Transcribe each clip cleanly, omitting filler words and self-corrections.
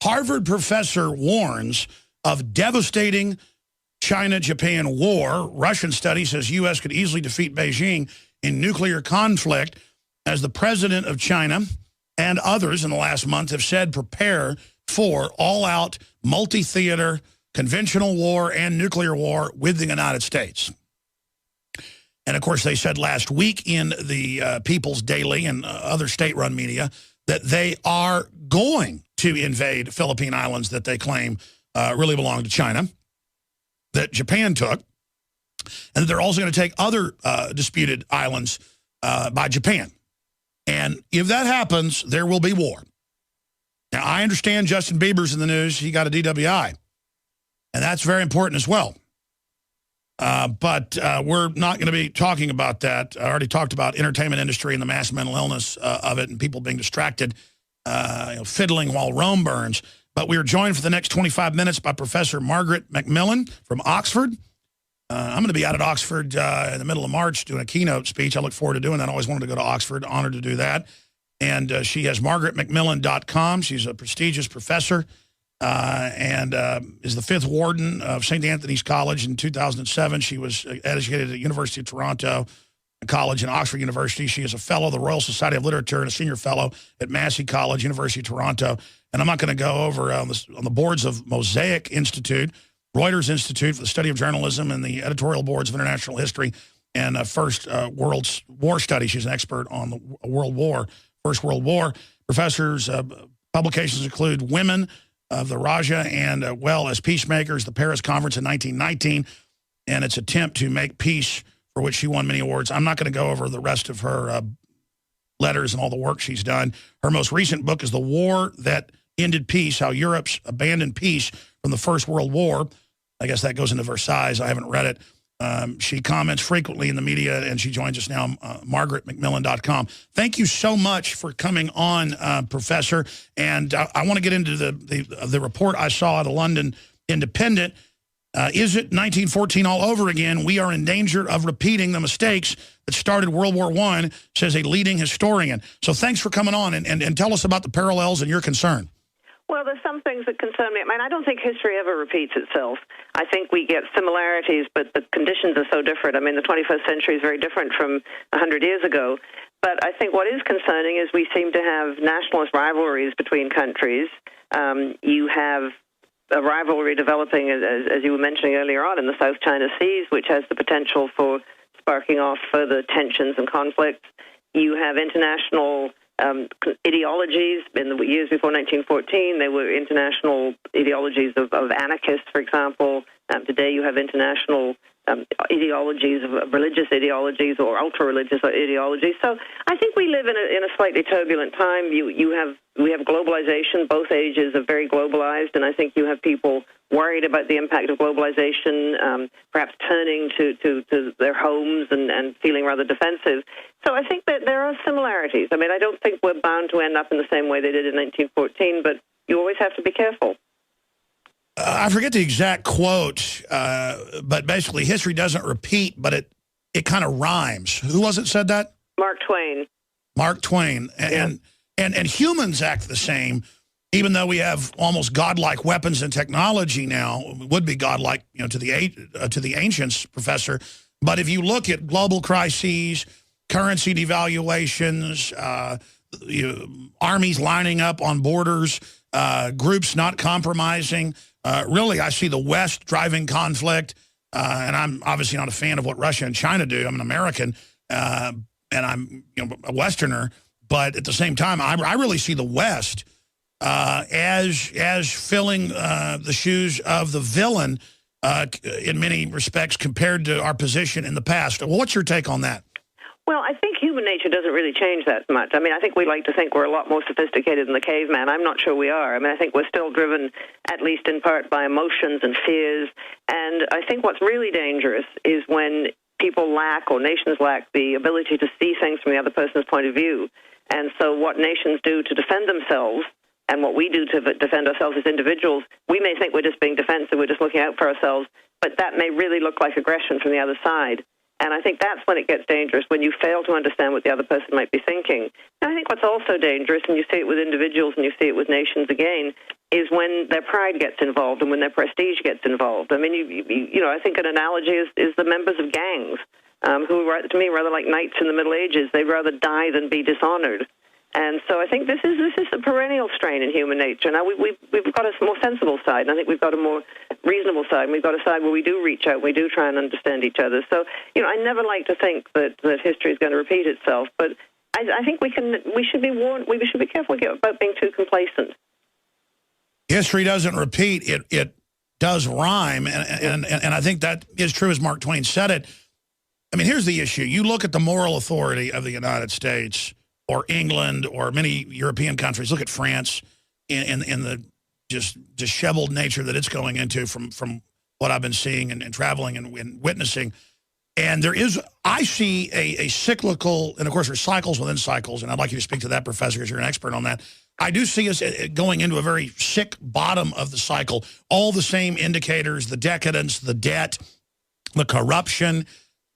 Harvard professor warns of devastating China-Japan war. Russian study says U.S. could easily defeat Beijing in nuclear conflict, as the president of China and others in the last month have said prepare for all-out multi-theater conventional war and nuclear war with the United States. And, of course, they said last week in the People's Daily and other state-run media that they are going to invade Philippine Islands that they claim really belong to China, that Japan took, and that they're also going to take other disputed islands by Japan. And if that happens, there will be war. Now, I understand Justin Bieber's in the news. He got a DWI. And that's very important as well. But we're not going to be talking about that. I already talked about entertainment industry and the mass mental illness of it and people being distracted, fiddling while Rome burns. But we are joined for the next 25 minutes by Professor Margaret Macmillan from Oxford. I'm going to be out at Oxford in the middle of March doing a keynote speech. I look forward to doing that. I always wanted to go to Oxford. Honored to do that. And she has margaretmacmillan.com. She's a prestigious professor. And is the 5th warden of St. Anthony's College. In 2007, she was educated at University of Toronto College and Oxford University. She is a fellow of the Royal Society of Literature and a senior fellow at Massey College, University of Toronto. And I'm not going to go over on the boards of Mosaic Institute, Reuters Institute for the Study of Journalism, and the editorial boards of international history and First World War Study. She's an expert on the First World War. Professors' publications include Women of the Raja and well as Peacemakers, the Paris Conference in 1919, and its attempt to make peace, for which she won many awards. I'm not going to go over the rest of her letters and all the work she's done. Her most recent book is The War That Ended Peace, How Europe's Abandoned Peace from the First World War. I guess that goes into Versailles. I haven't read it. She comments frequently in the media, and she joins us now, margaretmacmillan.com. Thank you so much for coming on, Professor. And I want to get into the report I saw at a London Independent. Is it 1914 all over again? We are in danger of repeating the mistakes that started World War I, says a leading historian. So thanks for coming on, and tell us about the parallels and your concern. Well, there's some things that concern me. I mean, I don't think history ever repeats itself. I think we get similarities, but the conditions are so different. I mean, the 21st century is very different from 100 years ago. But I think what is concerning is we seem to have nationalist rivalries between countries. You have a rivalry developing, as you were mentioning earlier on, in the South China Seas, which has the potential for sparking off further tensions and conflicts. You have international ideologies. In the years before 1914, they were international ideologies of anarchists, for example. Today you have international ideologies, of religious ideologies or ultra-religious ideologies. So I think we live in a slightly turbulent time. We have globalization. Both ages are very globalized, and I think you have people worried about the impact of globalization, perhaps turning to their homes and feeling rather defensive. So I think that there are similarities. I mean, I don't think we're bound to end up in the same way they did in 1914, but you always have to be careful. I forget the exact quote, but basically history doesn't repeat, but it kind of rhymes. Who was it said that? Mark Twain. Mark Twain. And humans act the same, even though we have almost godlike weapons and technology now, would be godlike, to the ancients, Professor. But if you look at global crises, currency devaluations, armies lining up on borders, groups not compromising, really, I see the West driving conflict, and I'm obviously not a fan of what Russia and China do. I'm an American, and I'm a Westerner, but at the same time, I really see the West as filling the shoes of the villain in many respects compared to our position in the past. Well, what's your take on that? Well, I think human nature doesn't really change that much. I mean, I think we like to think we're a lot more sophisticated than the caveman. I'm not sure we are. I mean, I think we're still driven, at least in part, by emotions and fears. And I think what's really dangerous is when people lack, or nations lack, the ability to see things from the other person's point of view. And so what nations do to defend themselves and what we do to defend ourselves as individuals, we may think we're just being defensive, we're just looking out for ourselves, but that may really look like aggression from the other side. And I think that's when it gets dangerous, when you fail to understand what the other person might be thinking. And I think what's also dangerous, and you see it with individuals and you see it with nations again, is when their pride gets involved and when their prestige gets involved. I mean, you know, I think an analogy is the members of gangs, who are, to me, rather like knights in the Middle Ages. They'd rather die than be dishonored. And so I think this is a perennial strain in human nature. Now, we've got a more sensible side, and I think we've got a more reasonable side, and we've got a side where we do reach out, we do try and understand each other. So, you know, I never like to think that history is going to repeat itself, but I think we should be warned, we should be careful about being too complacent. History doesn't repeat, it does rhyme, and I think that is true as Mark Twain said it. I mean, here's the issue. You look at the moral authority of the United States or England or many European countries. Look at France in the just disheveled nature that it's going into from what I've been seeing and traveling and witnessing. And there is, I see a cyclical, and of course there's cycles within cycles, and I'd like you to speak to that, Professor, because you're an expert on that. I do see us going into a very sick bottom of the cycle. All the same indicators, the decadence, the debt, the corruption,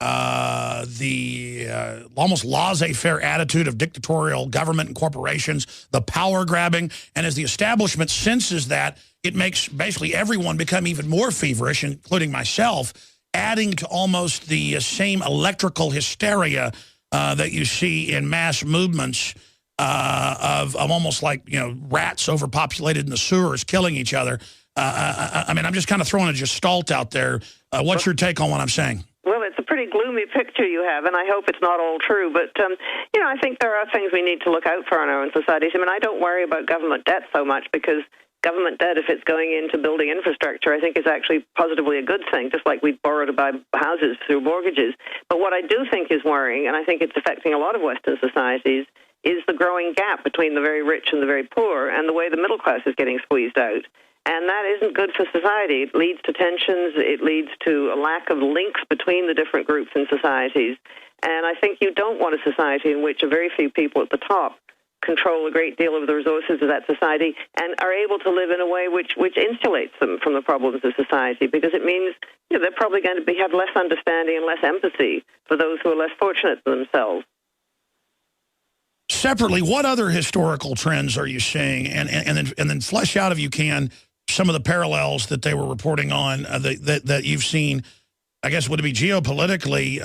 the almost laissez-faire attitude of dictatorial government and corporations, the power grabbing. And as the establishment senses that, it makes basically everyone become even more feverish, including myself, adding to almost the same electrical hysteria that you see in mass movements of almost like, you know, rats overpopulated in the sewers killing each other. I mean, I'm just kind of throwing a gestalt out there. What's your take on what I'm saying? Well, it's a pretty gloomy picture you have, and I hope it's not all true. But, you know, I think there are things we need to look out for in our own societies. I mean, I don't worry about government debt so much, because government debt, if it's going into building infrastructure, I think is actually positively a good thing, just like we borrow to buy houses through mortgages. But what I do think is worrying, and I think it's affecting a lot of Western societies, is the growing gap between the very rich and the very poor, and the way the middle class is getting squeezed out. And that isn't good for society. It leads to tensions. It leads to a lack of links between the different groups in societies. And I think you don't want a society in which a very few people at the top control a great deal of the resources of that society and are able to live in a way which insulates them from the problems of society, because it means, you know, they're probably going to have less understanding and less empathy for those who are less fortunate than themselves. Separately, what other historical trends are you seeing? And then flesh out, if you can, some of the parallels that they were reporting on that you've seen. I guess would it be geopolitically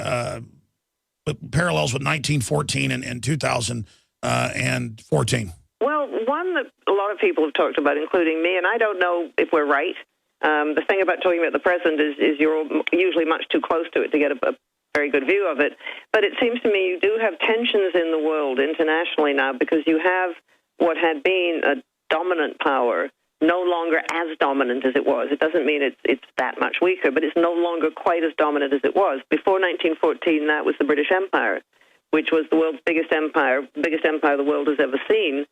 parallels with 1914 and 2014? Well, one that a lot of people have talked about, including me, and I don't know if we're right. The thing about talking about the present is you're usually much too close to it to get a very good view of it. But it seems to me you do have tensions in the world internationally now, because you have what had been a dominant power no longer as dominant as it was. It doesn't mean it's that much weaker, but it's no longer quite as dominant as it was. Before 1914, that was the British Empire, which was the world's biggest empire the world has ever seen.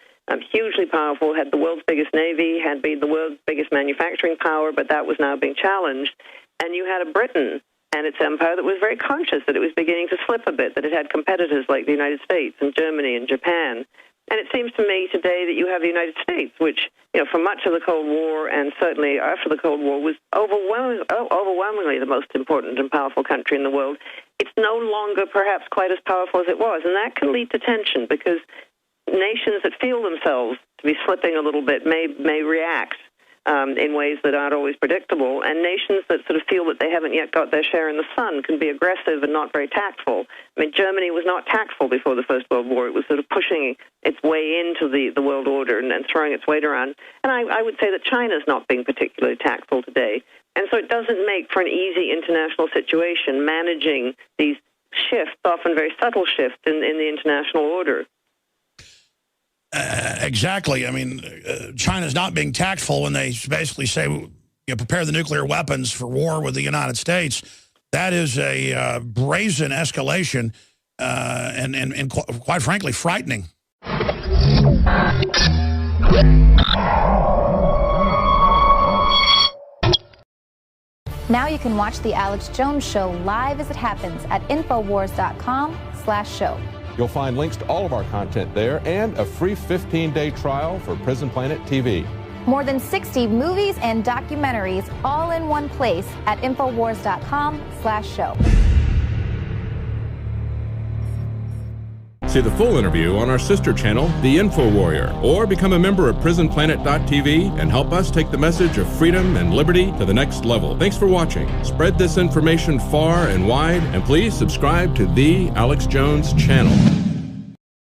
Hugely powerful, had the world's biggest navy, had been the world's biggest manufacturing power, but that was now being challenged. And you had a Britain and its empire that was very conscious that it was beginning to slip a bit, that it had competitors like the United States and Germany and Japan. And it seems to me today that you have the United States, which, you know, for much of the Cold War and certainly after the Cold War was overwhelmingly the most important and powerful country in the world. It's no longer perhaps quite as powerful as it was, and that can lead to tension, because nations that feel themselves to be slipping a little bit may react in ways that aren't always predictable, and nations that sort of feel that they haven't yet got their share in the sun can be aggressive and not very tactful. I mean, Germany was not tactful before the First World War. It was sort of pushing its way into the world order and throwing its weight around. And I would say that China's not being particularly tactful today. And so it doesn't make for an easy international situation managing these shifts, often very subtle shifts in the international order. Exactly. I mean, China's not being tactful when they basically say, you know, prepare the nuclear weapons for war with the United States. That is a brazen escalation and quite frankly, frightening. Now you can watch The Alex Jones Show live as it happens at Infowars.com/show. You'll find links to all of our content there and a free 15-day trial for Prison Planet TV. More than 60 movies and documentaries all in one place at Infowars.com/show. See the full interview on our sister channel, The Info Warrior, or become a member of PrisonPlanet.tv and help us take the message of freedom and liberty to the next level. Thanks for watching. Spread this information far and wide, and please subscribe to The Alex Jones Channel.